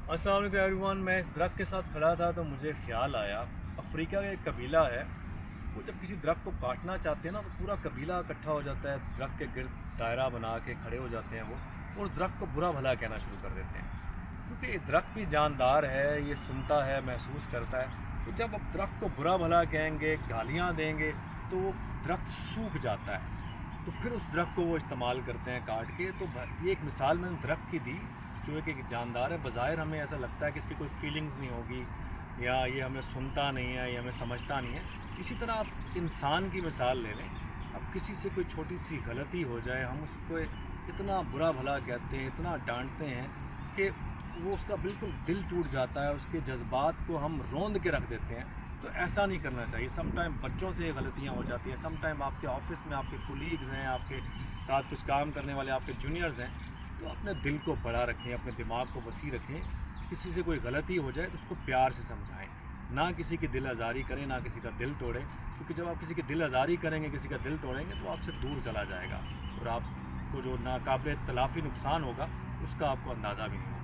अस्सलाम वालेकुम एवरीवन। मैं इस दरख्त के साथ खड़ा था तो मुझे ख्याल आया, अफ्रीका का एक कबीला है, वो जब किसी दरख्त को काटना चाहते हैं ना तो पूरा कबीला इकट्ठा हो जाता है, दरख्त के गिर्द दायरा बना के खड़े हो जाते हैं वो, और दरख्त को बुरा भला कहना शुरू कर देते हैं। क्योंकि ये दरख्त भी जानदार है, ये सुनता है, महसूस करता है। तो जब आप दरख्त को बुरा भला कहेंगे, गालियाँ देंगे, तो वो दरख्त सूख जाता है। तो फिर उस दरख्त को वो इस्तेमाल करते हैं काट के। तो ये एक मिसाल मैंने दरख्त की दी जो एक जानदार है। बज़ाहिर हमें ऐसा लगता है कि इसकी कोई फीलिंग्स नहीं होगी, या ये हमें सुनता नहीं है, या हमें समझता नहीं है। इसी तरह आप इंसान की मिसाल ले लें। अब किसी से कोई छोटी सी गलती हो जाए, हम उसको इतना बुरा भला कहते हैं, इतना डांटते हैं कि वो उसका बिल्कुल दिल टूट जाता है, उसके जज्बात को हम रौंद के रख देते हैं। तो ऐसा नहीं करना चाहिए। सम टाइम बच्चों से गलतियाँ हो जाती हैं, सम टाइम आपके ऑफिस में आपके कोलीग्स हैं, आपके साथ कुछ काम करने वाले आपके जूनियर्स हैं। तो अपने दिल को बड़ा रखें, अपने दिमाग को वसी रखें। किसी से कोई गलती हो जाए तो उसको प्यार से समझाएं, ना किसी की दिल आज़ारी करें, ना किसी का दिल तोड़ें। क्योंकि जब आप किसी की दिल आज़ारी करेंगे, किसी का दिल तोड़ेंगे, तो आपसे दूर चला जाएगा और आपको जो नाकाबिल तलाफ़ी नुकसान होगा उसका आपको अंदाज़ा भी नहीं होगा।